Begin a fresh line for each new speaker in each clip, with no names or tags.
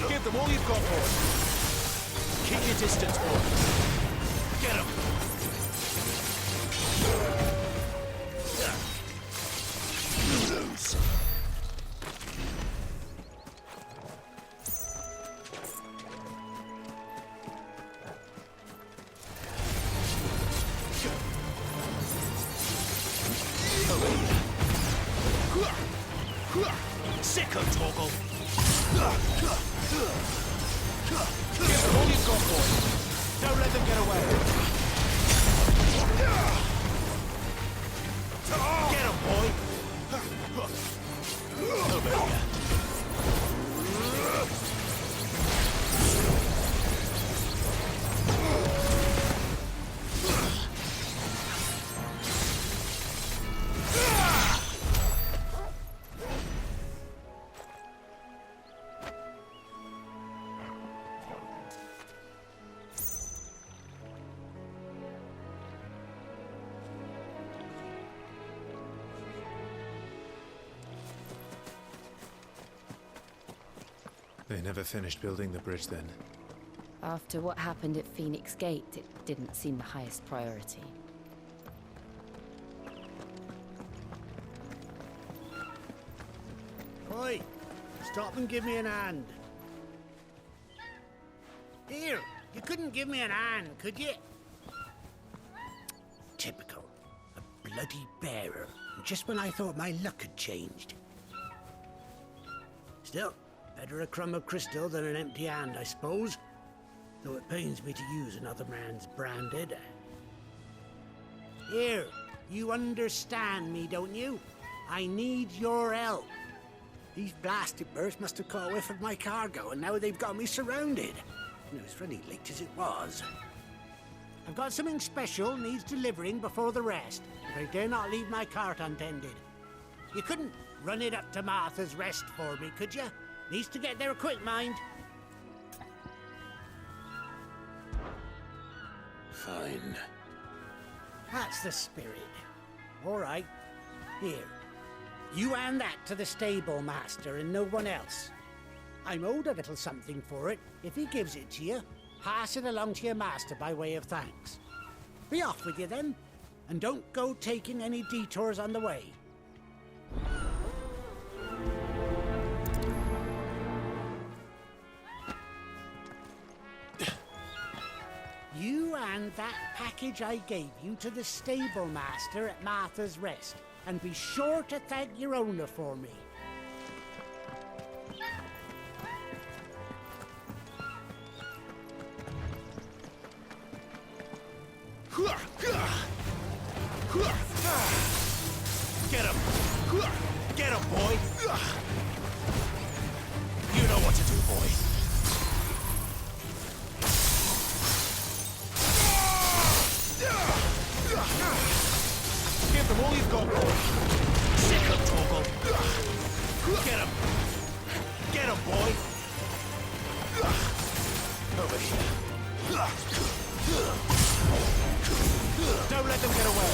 Give them all you've got, boy. Keep your distance, boy. Get him. You lose. Sicko, Torgal. Give them all you've got, boy. Don't let them get away. Get him, boy. Over here.
They never finished building the bridge then.
After what happened at Phoenix Gate, it didn't seem the highest priority.
Oi! Stop and give me an hand. Here, you couldn't give me an hand, could you? Typical. A bloody bearer. Just when I thought my luck had changed. Still, better a crumb of crystal than an empty hand, I suppose. Though it pains me to use another man's branded. Here, you understand me, don't you? I need your help. These blasted birds must have caught a whiff of my cargo, and now they've got me surrounded. And it was really late as it was. I've got something special needs delivering before the rest, but I dare not leave my cart untended. You couldn't run it up to Martha's Rest for me, could you? Needs to get there quick, mind.
Fine.
That's the spirit. All right. Here. You hand that to the stable master and no one else. I'm owed a little something for it. If he gives it to you, pass it along to your master by way of thanks. Be off with you then, and don't go taking any detours on the way. You hand that package I gave you to the stable master at Martha's Rest, and be sure to thank your owner for me.
Get him! Get him, boy! You know what to do, boy. Give them all you've got, boy. Sick him, Torgal. Get him! Get him, boy! Over here. Don't let them get away.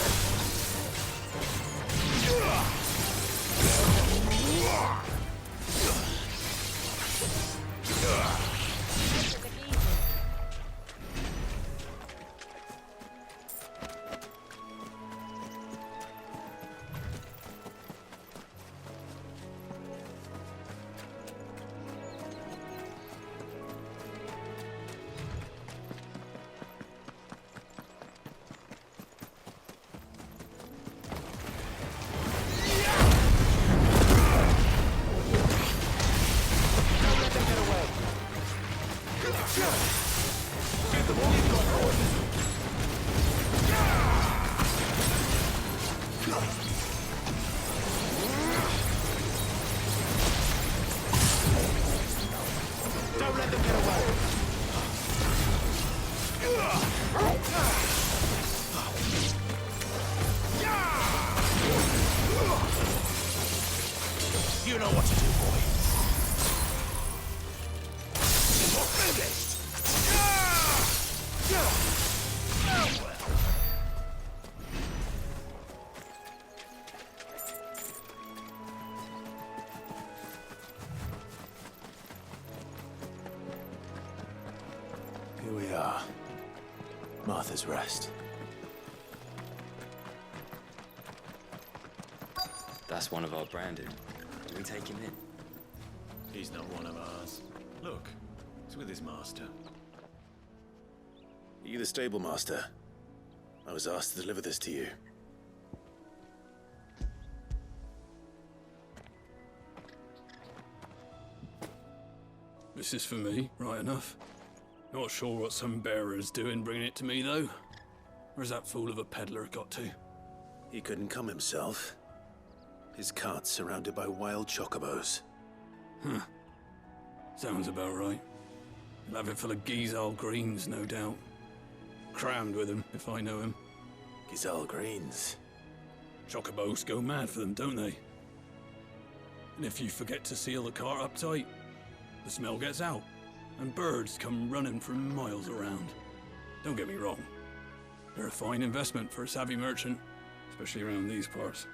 You know what to do, boy. You're finished!
Here we are. Martha's Rest.
That's one of our branded. Do we take him in?
He's not one of ours. Look, he's with his master. Are you the stable master? I was asked to deliver this to you.
This is for me, right enough. Not sure what some bearer's doing bringing it to me, though. Where's that fool of a peddler got to?
He couldn't come himself. His cart's surrounded by wild chocobos.
Sounds about right. He'll have it full of Gizal greens, no doubt. Crammed with them, if I know him.
Gizal greens.
Chocobos go mad for them, don't they? And if you forget to seal the cart up tight, the smell gets out, and birds come running from miles around. Don't get me wrong. They're a fine investment for a savvy merchant, especially around these parts.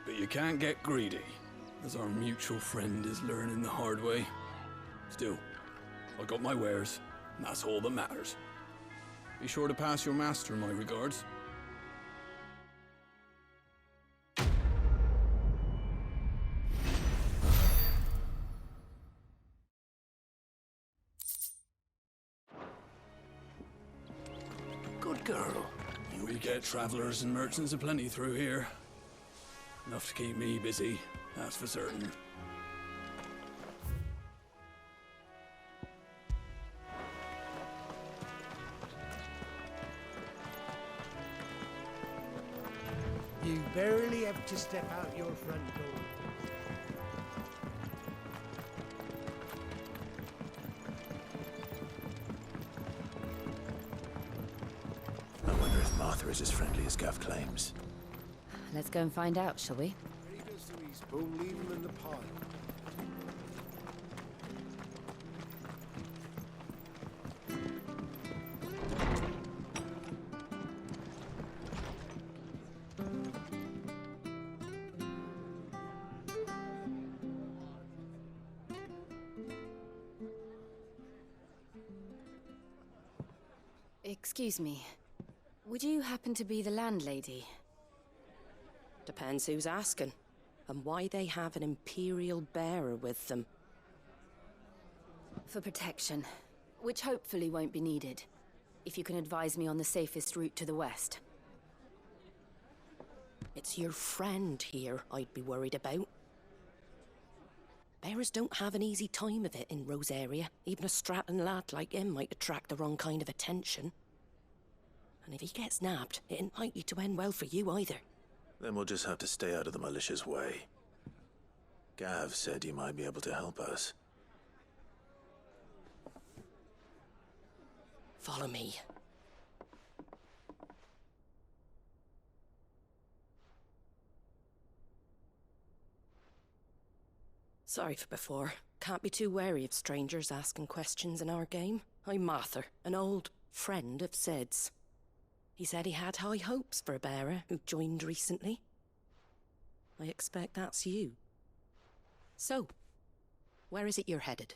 But you can't get greedy, as our mutual friend is learning the hard way. Still, I got my wares, and that's all that matters. Be sure to pass your master my regards.
Good girl.
We get travelers and merchants aplenty through here. Enough to keep me busy, that's for certain.
You barely have to step out your front door.
I wonder if Martha is as friendly as Gav claims.
Let's go and find out, shall we?
Raiders to his bull, leave him in the pile.
Excuse me. Would you happen to be the landlady?
Depends who's asking, and why they have an Imperial bearer with them.
For protection, which hopefully won't be needed. If you can advise me on the safest route to the west.
It's your friend here I'd be worried about. Bearers don't have an easy time of it in Rose area. Even a Stratton lad like him might attract the wrong kind of attention. And if he gets nabbed, it ain't likely to end well for you either.
Then we'll just have to stay out of the malicious way. Gav said you might be able to help us.
Follow me. Sorry for before. Can't be too wary of strangers asking questions in our game. I'm Martha, an old friend of Sid's. He said he had high hopes for a bearer who joined recently. I expect that's you. So, where is it you're headed?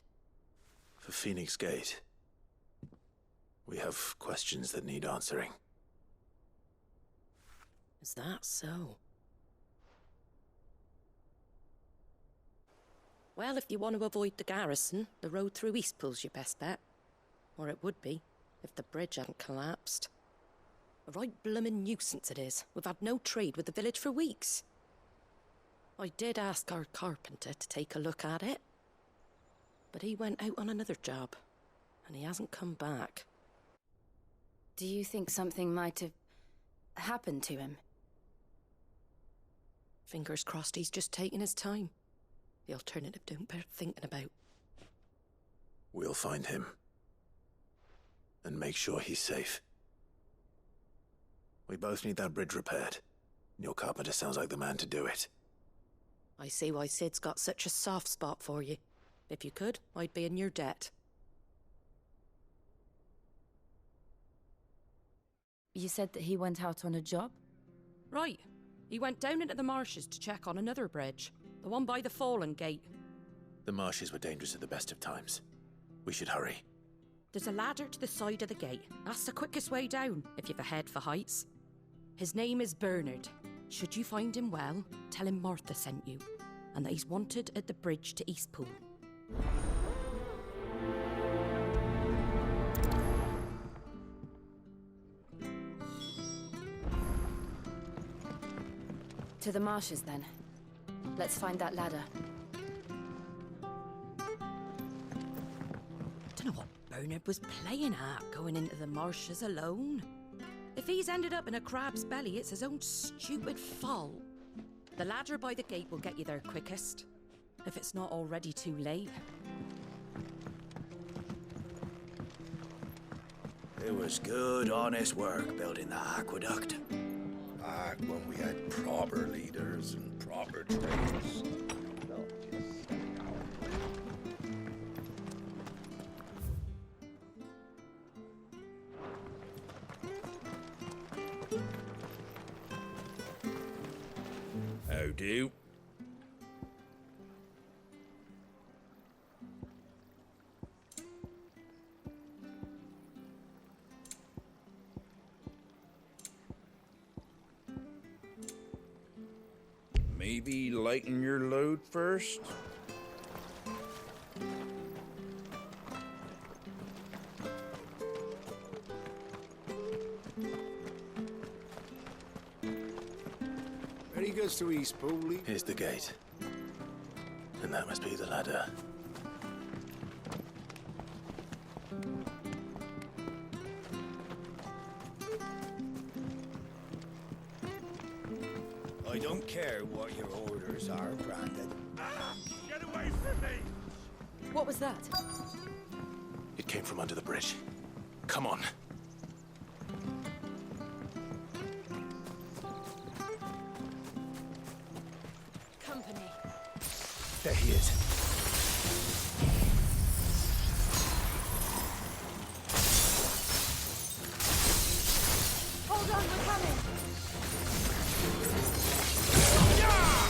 For Phoenix Gate. We have questions that need answering.
Is that so? Well, if you want to avoid the garrison, the road through Eastpool's your best bet. Or it would be, if the bridge hadn't collapsed. A right bloomin' nuisance it is. We've had no trade with the village for weeks. I did ask our carpenter to take a look at it. But he went out on another job, and he hasn't come back.
Do you think something might have happened to him?
Fingers crossed he's just taking his time. The alternative don't bear thinking about.
We'll find him. And make sure he's safe. We both need that bridge repaired. Your carpenter sounds like the man to do it.
I see why Sid's got such a soft spot for you. If you could, I'd be in your debt.
You said that he went out on a job?
Right. He went down into the marshes to check on another bridge. The one by the Fallen Gate.
The marshes were dangerous at the best of times. We should hurry.
There's a ladder to the side of the gate. That's the quickest way down, if you've a head for heights. His name is Bernard. Should you find him well, tell him Martha sent you, and that he's wanted at the bridge to Eastpool.
To the marshes, then. Let's find that ladder.
Don't know what Bernard was playing at, going into the marshes alone. If he's ended up in a crab's belly, it's his own stupid fault. The ladder by the gate will get you there quickest, if it's not already too late.
It was good, honest work building that aqueduct.
Back when we had proper leaders and proper trades. How do? Maybe lighten your load first?
Where he goes to Eastpool, Lee?
Here's the gate. And that must be the ladder.
I don't care what your orders are, Brandon.
Get away from me!
What was that?
It came from under the bridge. Come on.
Company.
There he is.
Hold on, we're coming!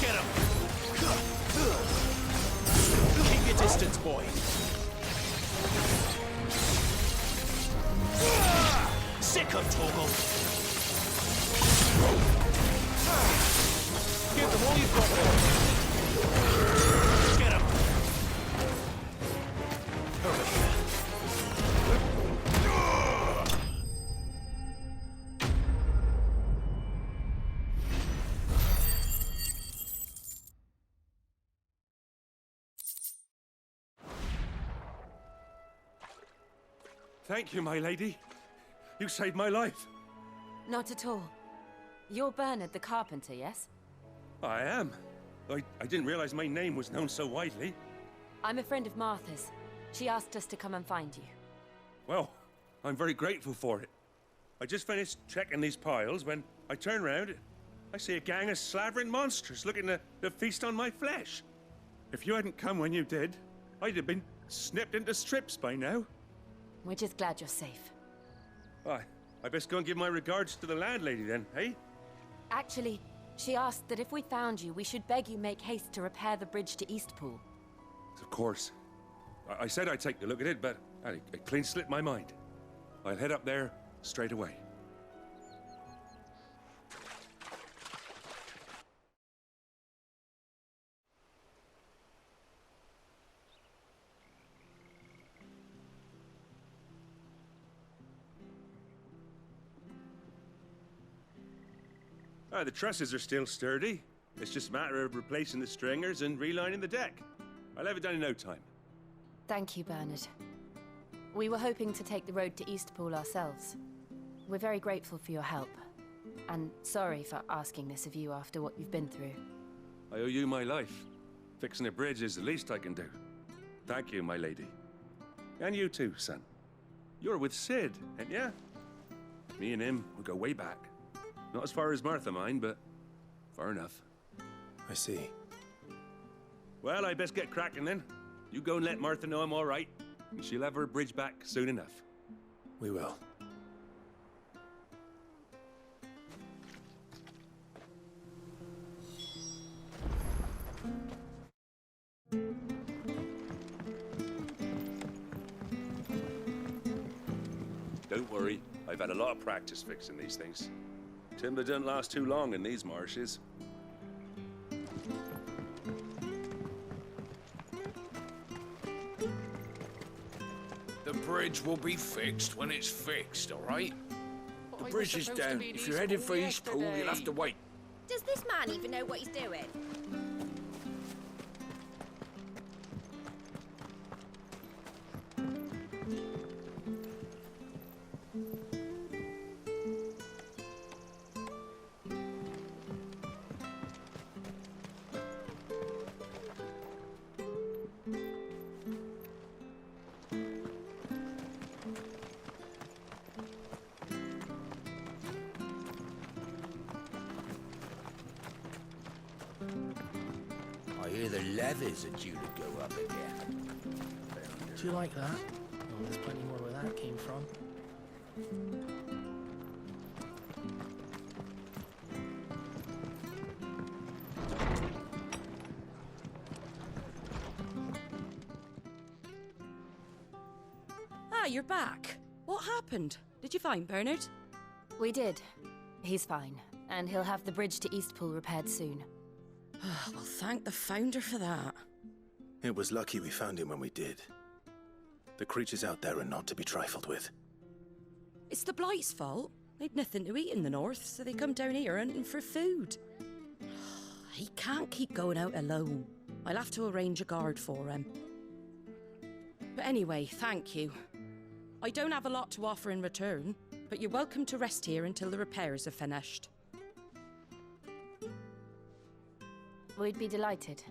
Get him! Keep your distance, boy. Sick of Torgal. Give them all you've got, boy. Get him!
Over here.
Thank you, my lady. You saved my life.
Not at all. You're Bernard the carpenter, yes?
I am. I didn't realize my name was known so widely.
I'm a friend of Martha's. She asked us to come and find you.
Well, I'm very grateful for it. I just finished checking these piles when I turn around. I see a gang of slavering monsters looking to feast on my flesh. If you hadn't come when you did, I'd have been snipped into strips by now.
We're just glad you're safe.
I best go and give my regards to the landlady then, eh?
Actually, she asked that if we found you, we should beg you make haste to repair the bridge to Eastpool.
Of course. I said I'd take a look at it, but it clean slipped my mind. I'll head up there straight away. The trusses are still sturdy. It's just a matter of replacing the stringers and relining the deck. I'll have it done in no time.
Thank you, Bernard. We were hoping to take the road to Eastpool ourselves. We're very grateful for your help. And sorry for asking this of you after what you've been through.
I owe you my life. Fixing a bridge is the least I can do. Thank you, my lady. And you too, son. You're with Sid, ain't ya? Me and him, we go way back. Not as far as Martha, mind, but far enough.
I see.
Well, I best get cracking then. You go and let Martha know I'm all right, and she'll have her bridge back soon enough.
We will.
Don't worry, I've had a lot of practice fixing these things. Timber doesn't last too long in these marshes.
The bridge will be fixed when it's fixed, all right? The bridge is down. If you're headed for Eastpool, you'll have to wait.
Does this man even know what he's doing?
I hear the leathers are due to go up again.
Do you like that? Oh, there's plenty more where that came from.
Ah, you're back. What happened? Did you find Bernard?
We did. He's fine, and he'll have the bridge to Eastpool repaired soon.
Well, thank the Founder for that.
It was lucky we found him when we did. The creatures out there are not to be trifled with.
It's the Blight's fault. They'd nothing to eat in the north, so they come down here hunting for food. He can't keep going out alone. I'll have to arrange a guard for him. But anyway, thank you. I don't have a lot to offer in return, but you're welcome to rest here until the repairs are finished.
We'd be delighted.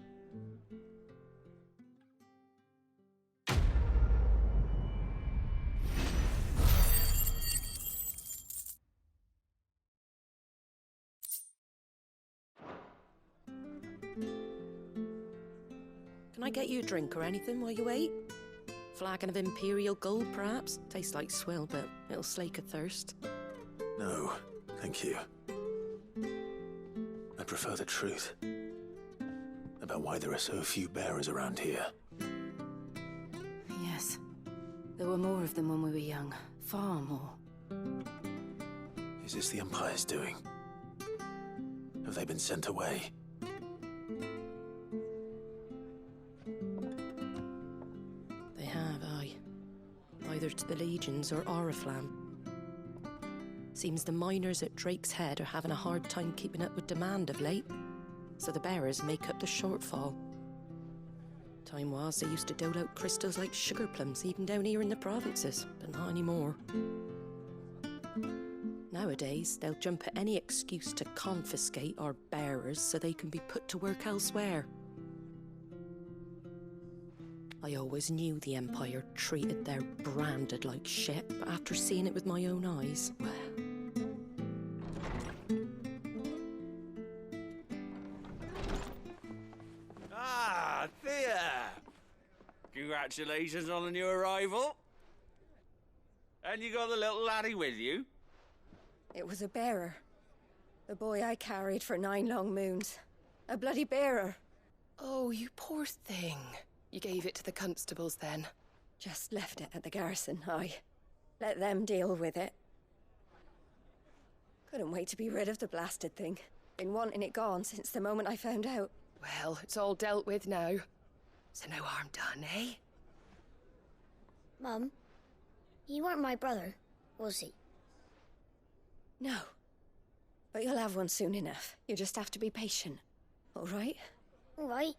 Can I get you a drink or anything while you wait? Flagon of Imperial Gold, perhaps? Tastes like swill, but it'll slake a thirst.
No, thank you. I prefer the truth. About why there are so few bearers around here.
Yes. There were more of them when we were young. Far more.
Is this the Empire's doing? Have they been sent away?
They have, aye. Either to the Legions or Oriflamme. Seems the miners at Drake's Head are having a hard time keeping up with demand of late, so the bearers make up the shortfall. Time was, they used to dole out crystals like sugar plums even down here in the provinces, but not anymore. Nowadays, they'll jump at any excuse to confiscate our bearers so they can be put to work elsewhere. I always knew the Empire treated their branded like shit, but after seeing it with my own eyes, well...
Ah, Thea! Congratulations on the new arrival. And you got the little laddie with you?
It was a bearer. The boy I carried for 9 long moons. A bloody bearer.
Oh, you poor thing. You gave it to the constables then?
Just left it at the garrison, aye. Let them deal with it. Couldn't wait to be rid of the blasted thing. Been wanting it gone since the moment I found out.
Well, it's all dealt with now. So no harm done, eh?
Mum, he weren't my brother, was he?
No. But you'll have one soon enough. You just have to be patient. All right?
All right.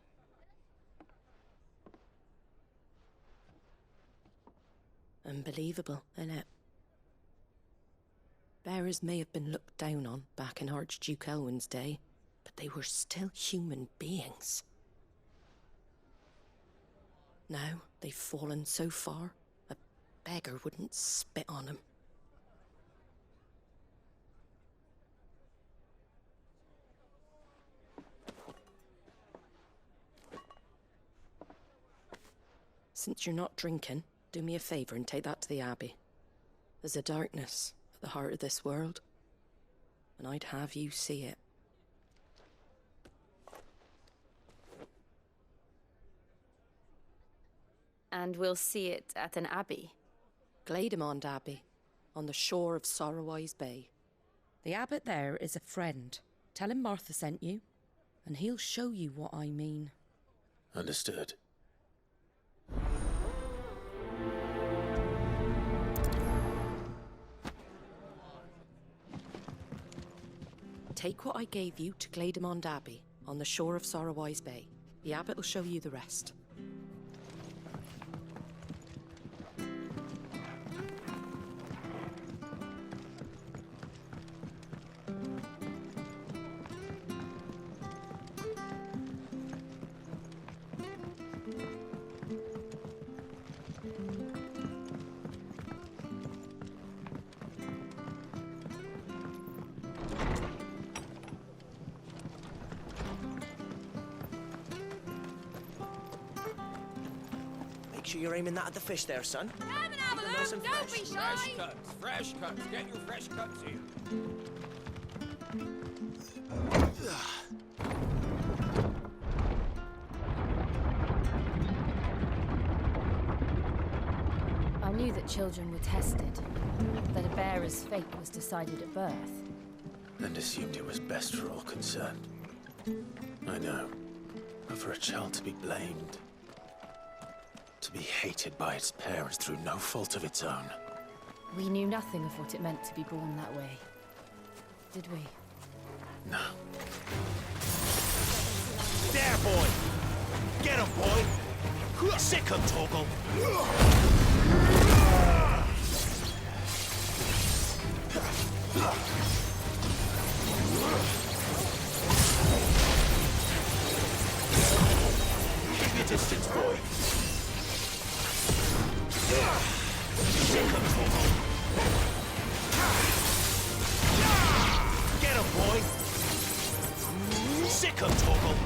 Unbelievable, innit? Bearers may have been looked down on back in Archduke Elwin's day, but they were still human beings. Now they've fallen so far, a beggar wouldn't spit on them. Since you're not drinking, do me a favour and take that to the Abbey. There's a darkness at the heart of this world, and I'd have you see it.
And we'll see it at an abbey?
Glademond Abbey, on the shore of Sorrowwise Bay. The abbot there is a friend. Tell him Martha sent you, and he'll show you what I mean.
Understood.
Take what I gave you to Glademond Abbey, on the shore of Sorrowwise Bay. The abbot will show you the rest.
Make sure you're aiming that at the fish there, son.
Come and have a
Nice
look,
and
don't
fresh.
be shy!
Fresh cuts. Get your fresh cuts here.
I knew that children were tested, that a bearer's fate was decided at birth.
And assumed it was best for all concerned. I know. But for a child to be blamed, to be hated by its parents through no fault of its own.
We knew nothing of what it meant to be born that way, did we?
No.
There, boy! Get him, boy! Sick him, Torgal! Keep your distance, boy! Sick him, Torgal! Get him, boy! Sick him, Torgal!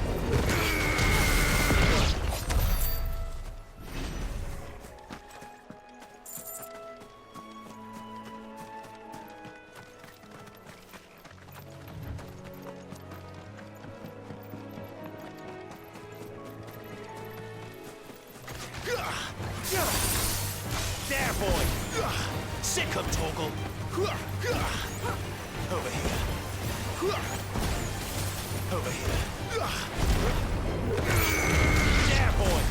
There, boy! Sick him, Torgal! Over here. Over here. There, boy!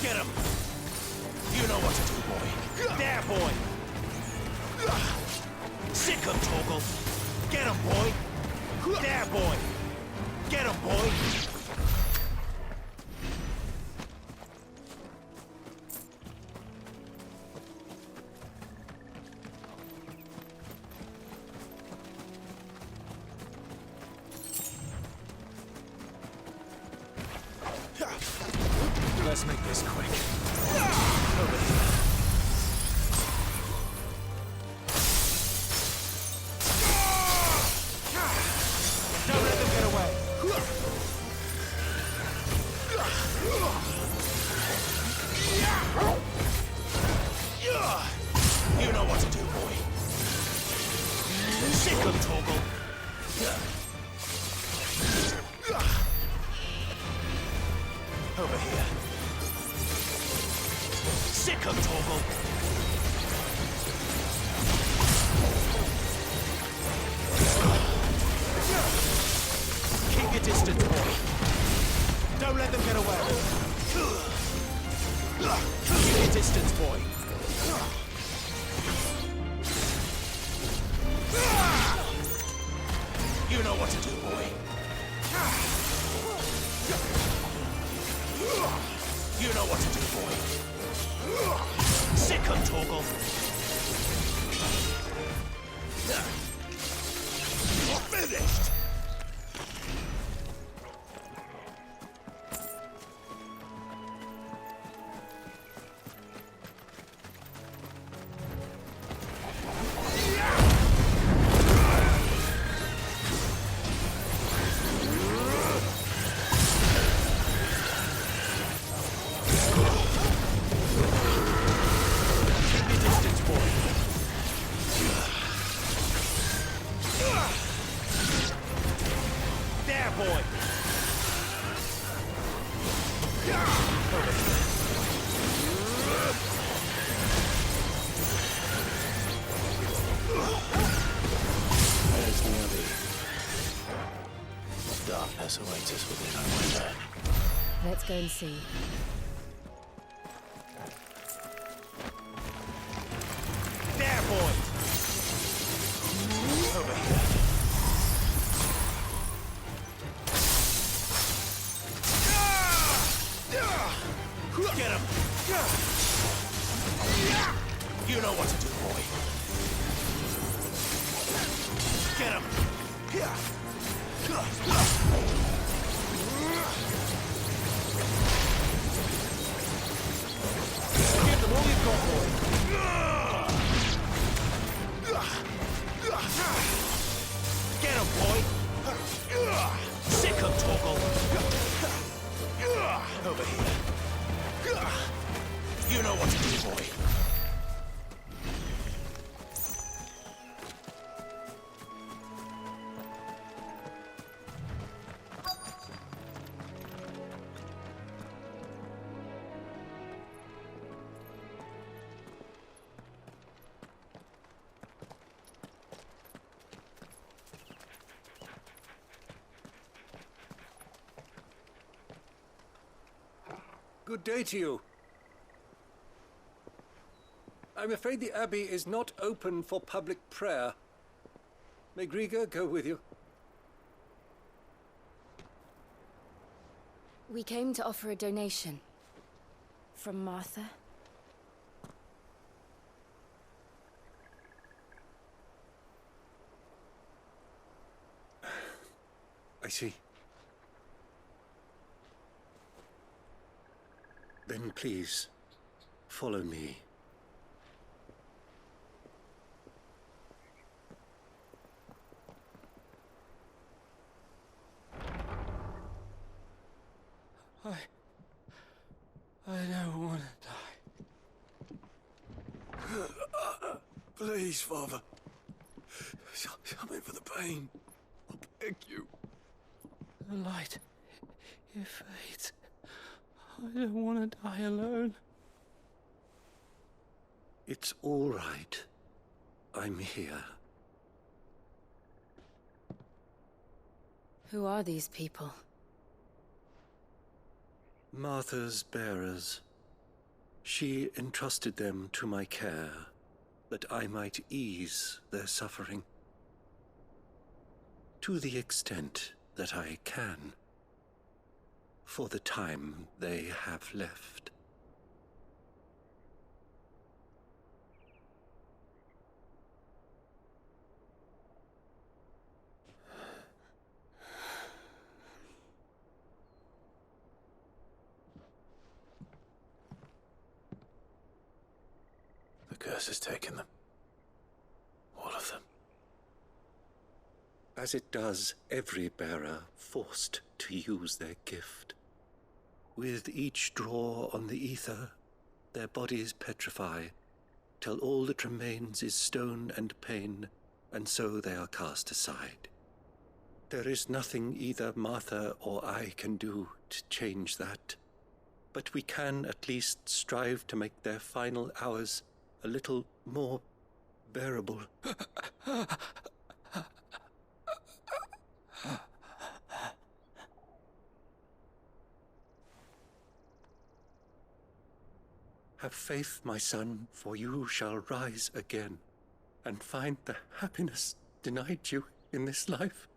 Get him! You know what to do, boy. There, boy! Sick him, Torgal! Get him, boy! There, boy! Get him, boy! Let's make this quick. Over here. Don't let them get away. You know what to do, boy. Sick him, Torgal. Over here. Sick him, Torgal. Keep your distance, boy. Don't let them get away. Keep your distance, boy. You know what to do, boy. You know what to do, boy. Sick him, Torgal. You're finished.
happiness awaits us within our window.
Let's go and see.
There, boy! Over here. Get him! You know what to do, boy. Get him! Give them all you've got, boy. Get him, boy! Sick him, Torgal! Over here. You know what to do, boy.
Good day to you. I'm afraid the Abbey is not open for public prayer. May Griga go with you?
We came to offer a donation. From Martha.
I see. Then please, follow me.
I don't want to die. Please, Father. Something for the pain. I beg you. The light, it fades. I don't want to die alone.
It's all right. I'm here.
Who are these people?
Martha's bearers. She entrusted them to my care, that I might ease their suffering. To the extent that I can. For the time they have left.
The curse has taken them. All of them.
As it does every bearer forced to use their gift. With each draw on the ether, their bodies petrify, till all that remains is stone and pain, and so they are cast aside. There is nothing either Martha or I can do to change that, but we can at least strive to make their final hours a little more bearable. Have faith, my son, for you shall rise again, and find the happiness denied you in this life.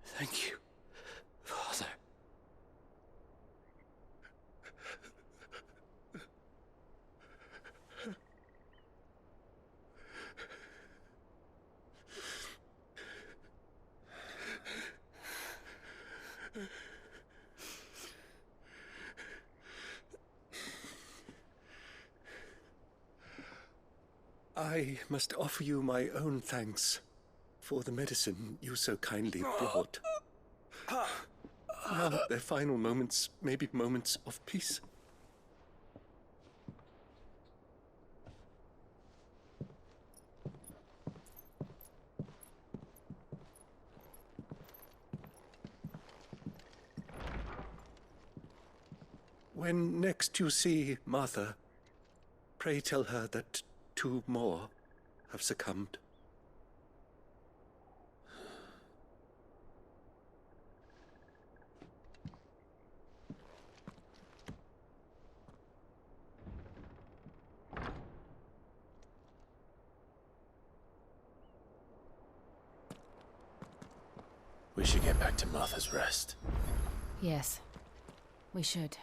Thank you, Father.
I must offer you my own thanks for the medicine you so kindly brought. Now their final moments may be moments of peace. When next you see Martha, pray tell her that 2 more have succumbed.
We should get back to Martha's Rest.
Yes, we should.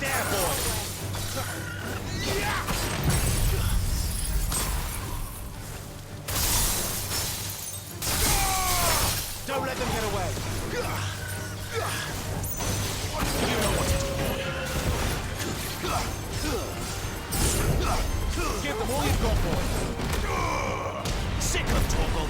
There, boy! Don't let them get away! You know what to do, boy. Give them all you've got, boy. Sick of trouble.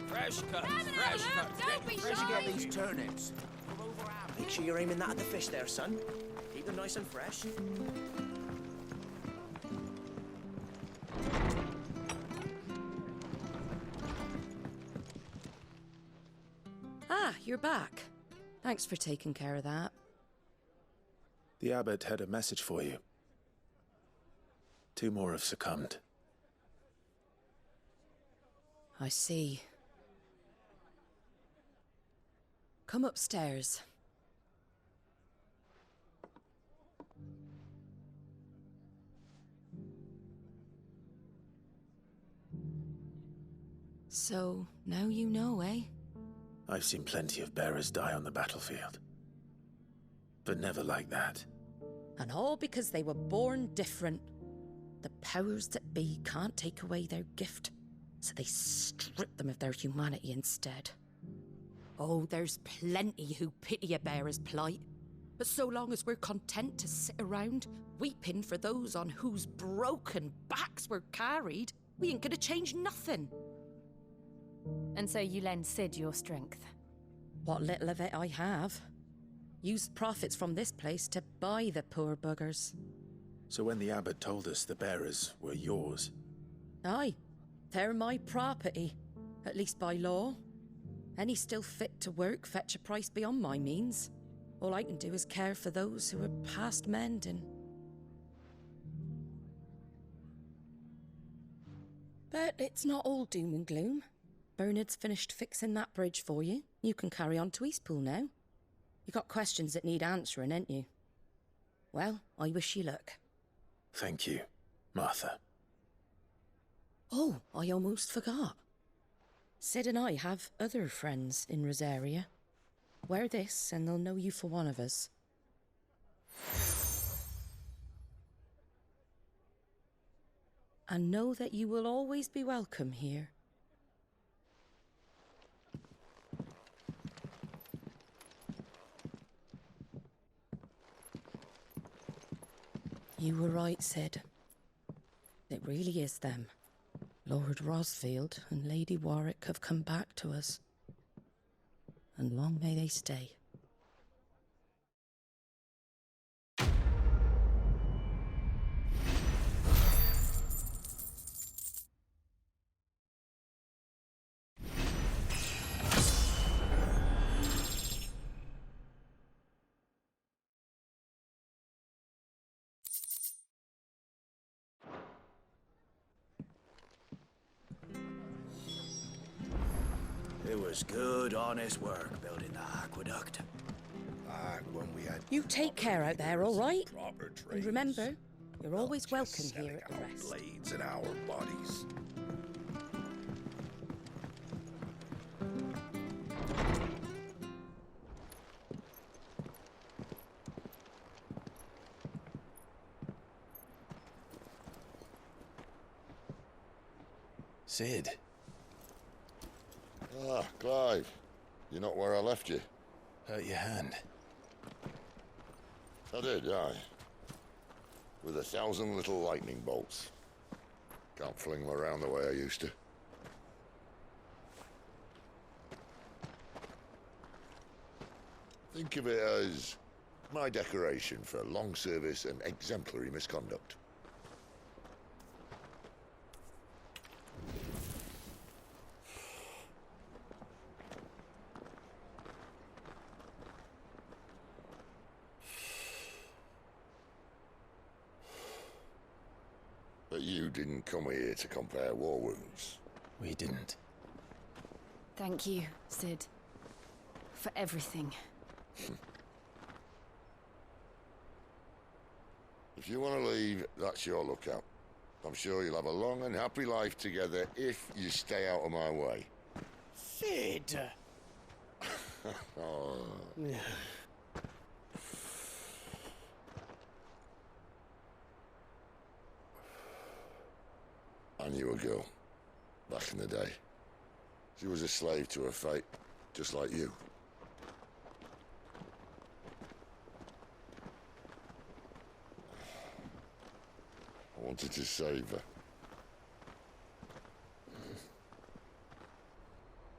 Fresh cut, fresh cut.
Where'd you get these turnips? Make sure you're aiming that at the fish there, son. Keep them nice and fresh.
Ah, you're back. Thanks for taking care of that.
The abbot had a message for you. 2 more have succumbed.
I see. Come upstairs. So, now you know, eh?
I've seen plenty of bearers die on the battlefield. But never like that.
And all because they were born different. The powers that be can't take away their gift, so they strip them of their humanity instead. Oh, there's plenty who pity a bearer's plight. But so long as we're content to sit around, weeping for those on whose broken backs we're carried, we ain't gonna change nothing.
And so you lend Sid your strength?
What little of it I have. Used profits from this place to buy the poor buggers.
So when the abbot told us the bearers were yours...
Aye, they're my property, at least by law. Any still fit to work fetch a price beyond my means. All I can do is care for those who are past mending. But it's not all doom and gloom. Bernard's finished fixing that bridge for you. You can carry on to Eastpool now. You got questions that need answering, ain't you? Well, I wish you luck.
Thank you, Martha.
Oh, I almost forgot. Sid and I have other friends in Rosaria. Wear this and they'll know you for one of us. And know that you will always be welcome here. You were right, Sid. It really is them. Lord Rosfield and Lady Warwick have come back to us. And long may they stay.
It was good, honest work building the aqueduct.
Back when we had
You take care out there, all right?
proper
And
trades.
remember, you're always
Just
welcome
selling
here at the
our
rest.
blades and our bodies.
Sid.
Ah, Clive. You're not where I left you.
Hurt your hand.
I did, aye. With 1,000 little lightning bolts. Can't fling them around the way I used to. Think of it as my decoration for long service and exemplary misconduct. But you didn't come here to compare war wounds.
We didn't.
Thank you, Sid. For everything.
If you want to leave, that's your lookout. I'm sure you'll have a long and happy life together if you stay out of my way.
Sid!
Oh. I knew a girl, back in the day. She was a slave to her fate, just like you. I wanted to save her.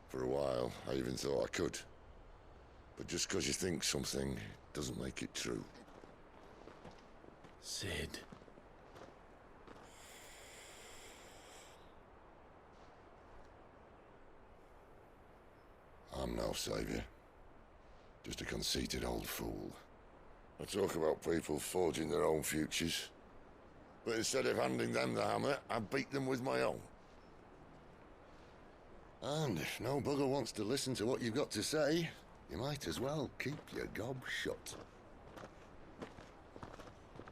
For a while, I even thought I could. But just because you think something doesn't make it true.
Sid.
I'm no savior. Just a conceited old fool. I talk about people forging their own futures. But instead of handing them the hammer, I beat them with my own. And if no bugger wants to listen to what you've got to say, you might as well keep your gob shut.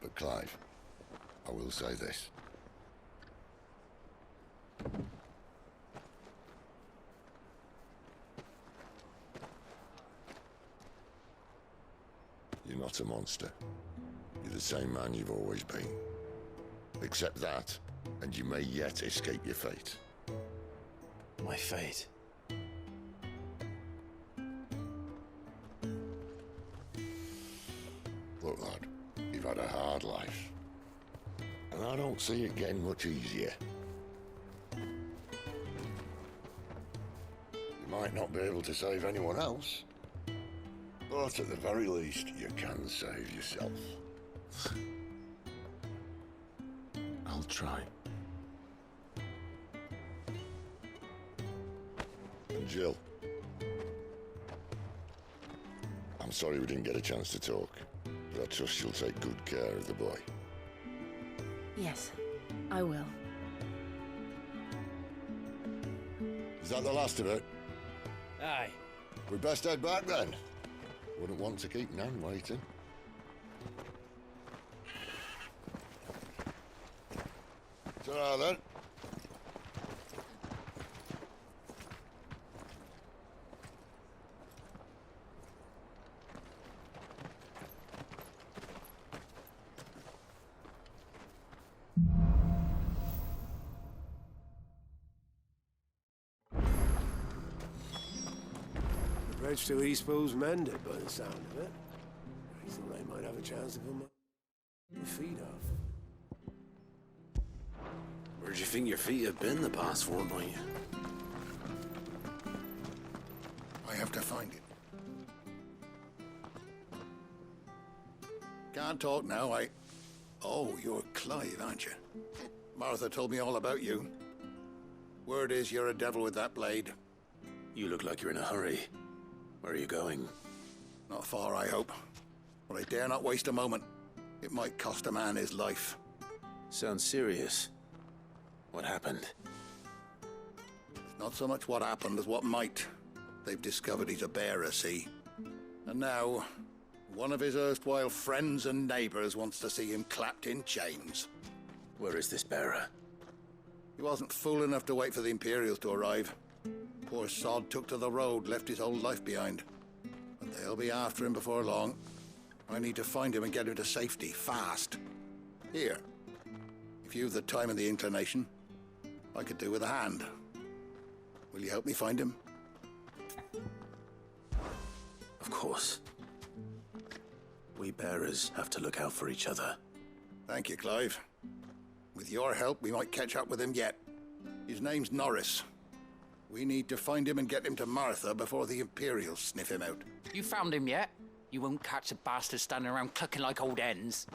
But Clive, I will say this. You're not a monster. You're the same man you've always been. Accept that, and you may yet escape your fate.
My fate?
Look, lad, you've had a hard life. And I don't see it getting much easier. You might not be able to save anyone else, but at the very least, you can save yourself.
I'll try.
And Jill, I'm sorry we didn't get a chance to talk, but I trust you'll take good care of the boy.
Yes, I will.
Is that the last of it?
Aye.
We best head back then. Wouldn't want to keep Nan waiting. Ta-ra then.
The bridge to Eastpool's mended by the sound of it. I thought I might have a chance to put my feet off.
Where'd you think your feet have been the past fortnight?
I have to find it. Can't talk now, Oh, you're Clive, aren't you? Martha told me all about you. Word is you're a devil with that blade.
You look like you're in a hurry. Where are you going?
Not far, I hope. But I dare not waste a moment. It might cost a man his life.
Sounds serious. What happened?
It's not so much what happened as what might.
They've discovered he's a bearer, see? And now, one of his erstwhile friends and neighbors wants to see him clapped in chains.
Where is this bearer?
He wasn't fool enough to wait for the Imperials to arrive. Poor sod took to the road, left his whole life behind. But they'll be after him before long. I need to find him and get him to safety, fast. Here, if you've the time and the inclination, I could do with a hand. Will you help me find him?
Of course. We bearers have to look out for each other.
Thank you, Clive. With your help, we might catch up with him yet. His name's Norris. We need to find him and get him to Martha before the Imperials sniff him out.
You found him yet? You won't catch a bastard standing around clucking like old hens.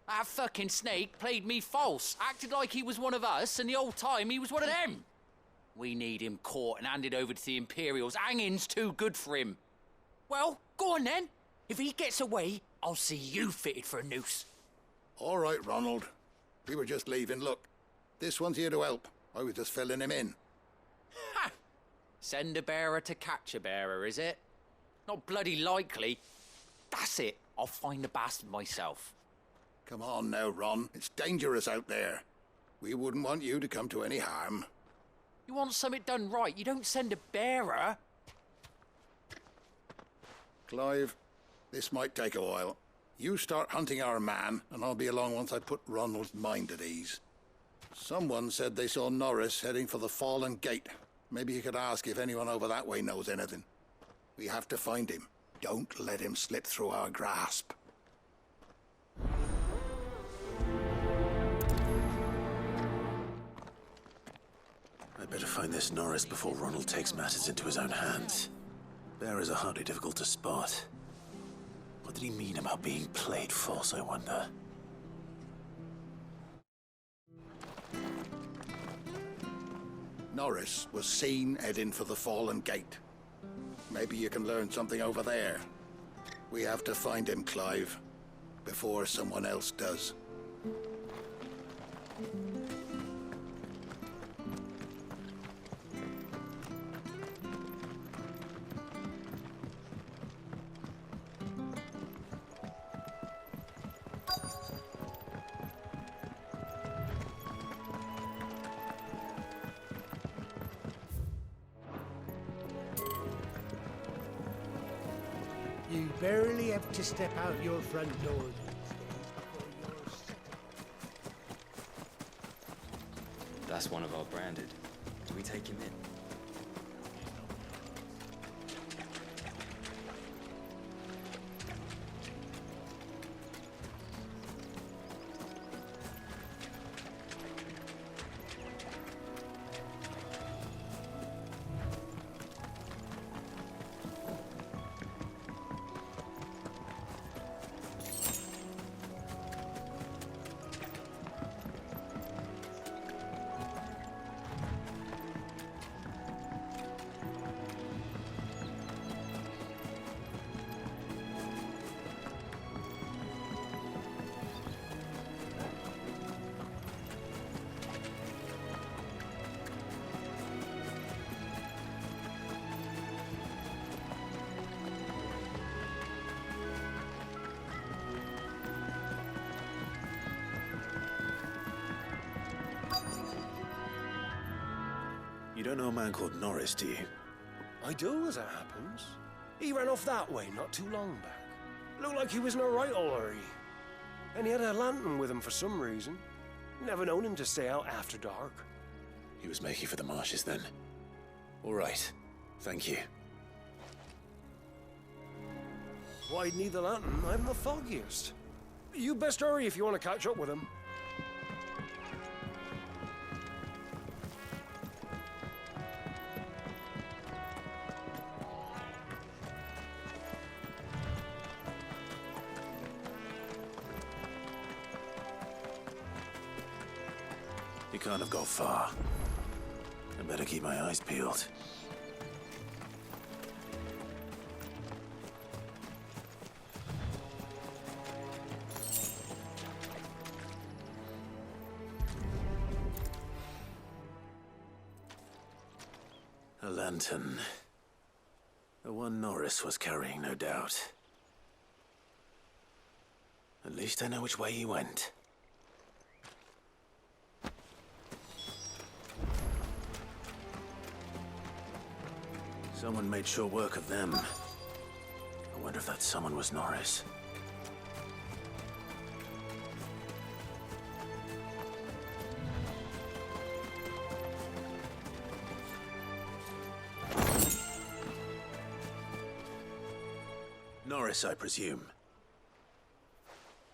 That fucking snake played me false, acted like he was one of us, and the whole time he was one of them. We need him caught and handed over to the Imperials. Hanging's too good for him. Well, go on then. If he gets away, I'll see you fitted for a noose.
All right, Ronald. We were just leaving. Look, this one's here to help. I was just filling him in.
Ha! Send a bearer to catch a bearer, is it? Not bloody likely. That's it. I'll find the bastard myself.
Come on now, Ron. It's dangerous out there. We wouldn't want you to come to any harm.
You want something done right, you don't send a bearer.
Clive, this might take a while. You start hunting our man, and I'll be along once I put Ronald's mind at ease. Someone said they saw Norris heading for the Fallen Gate. Maybe you could ask if anyone over that way knows anything. We have to find him. Don't let him slip through our grasp.
I'd better find this Norris before Ronald takes matters into his own hands. Bearers are hardly difficult to spot. What did he mean about being played false, I wonder?
Norris was seen heading for the Fallen Gate. Maybe you can learn something over there. We have to find him, Clive, before someone else does.
You barely have to step out your front door these days before you're set up.
That's one of our branded. Do we take him in?
You don't know a man called Norris, do you?
I do, as it happens. He ran off that way not too long back. Looked like he was in a right hurry. And he had a lantern with him for some reason. Never known him to stay out after dark.
He was making for the marshes then. All right. Thank you.
Why'd need the lantern? I'm the foggiest. You best hurry if you want to catch up with him.
He can't have got far. I better keep my eyes peeled. A lantern. The one Norris was carrying, no doubt. At least I know which way he went. Someone made sure work of them. I wonder if that someone was Norris. Norris, I presume.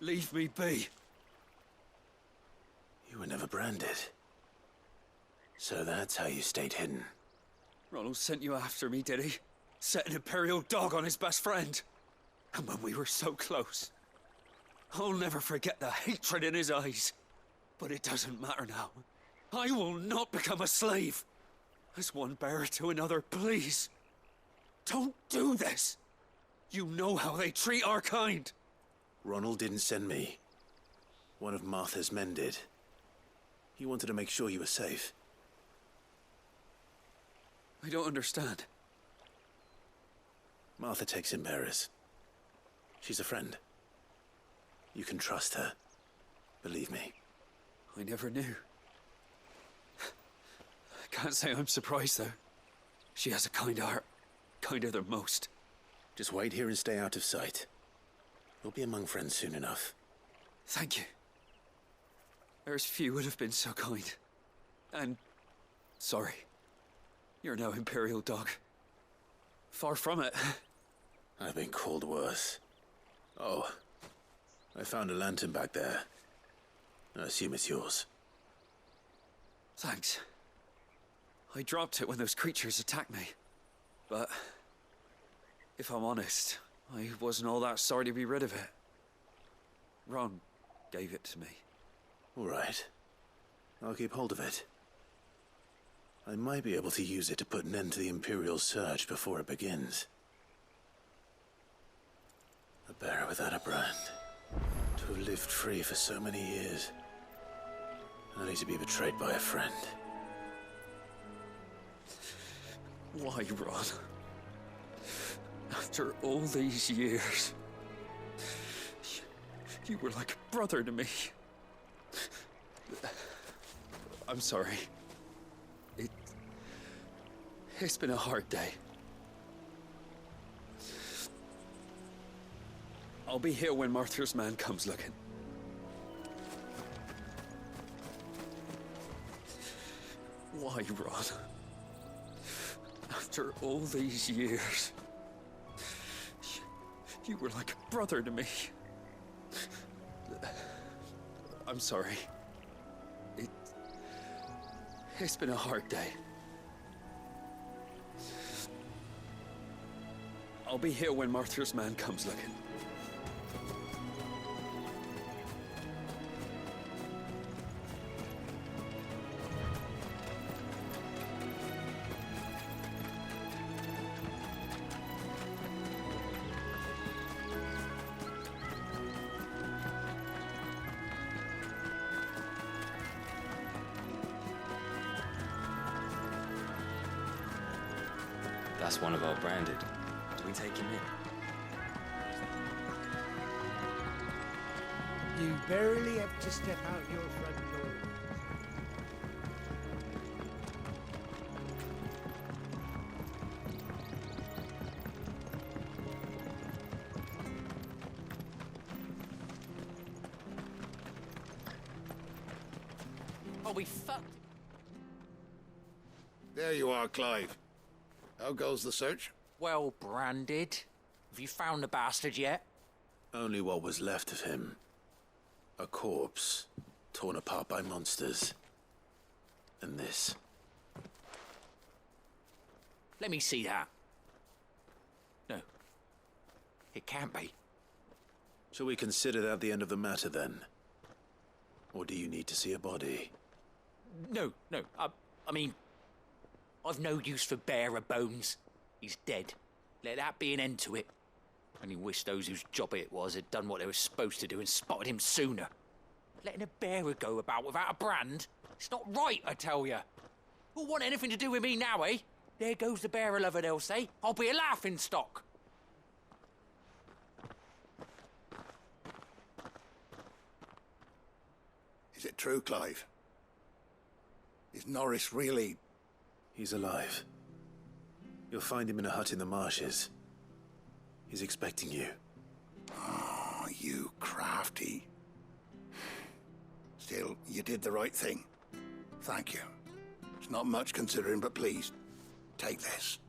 Leave me be.
You were never branded. So that's how you stayed hidden.
Ronald sent you after me, did he? Set an Imperial dog on his best friend. And when we were so close. I'll never forget the hatred in his eyes. But it doesn't matter now. I will not become a slave. As one bearer to another, please. Don't do this. You know how they treat our kind.
Ronald didn't send me. One of Martha's men did. He wanted to make sure you were safe.
I don't understand.
Martha takes in bearers. She's a friend. You can trust her. Believe me.
I never knew. I can't say I'm surprised, though. She has a kind heart. Kinder than most.
Just wait here and stay out of sight. We'll be among friends soon enough.
Thank you. There's few would have been so kind. And... sorry. You're no Imperial dog. Far from it.
I've been called worse. Oh. I found a lantern back there. I assume it's yours.
Thanks. I dropped it when those creatures attacked me. But... if I'm honest, I wasn't all that sorry to be rid of it. Ron gave it to me.
All right. I'll keep hold of it. I might be able to use it to put an end to the Imperial search before it begins. A bearer without a brand. To have lived free for so many years. Only to be betrayed by a friend.
Why, Ron? After all these years, you were like a brother to me. I'm sorry. It's been a hard day. I'll be here when Martha's man comes looking. Why, Ron? After all these years, you were like a brother to me. I'm sorry. It's been a hard day. I'll be here when Martha's man comes looking.
That's one of our branded. Do we take him in?
You barely have to step out your front door.
Oh, we fucked.
There you are, Clive. How goes the search?
Well, branded. Have you found the bastard yet?
Only what was left of him. A corpse, torn apart by monsters. And this.
Let me see that. No. It can't be.
Shall we consider that the end of the matter, then? Or do you need to see a body?
No. I mean... I've no use for bearer bones. He's dead. Let that be an end to it. Only wish those whose job it was had done what they were supposed to do and spotted him sooner. Letting a bearer go about without a brand? It's not right, I tell you. Who'll want anything to do with me now, eh? There goes the barrel of it, they'll say. I'll be a laughing stock.
Is it true, Clive? Is Norris really...
He's alive. You'll find him in a hut in the marshes. He's expecting you.
Oh, you crafty. Still, you did the right thing. Thank you. It's not much considering, but please, take this.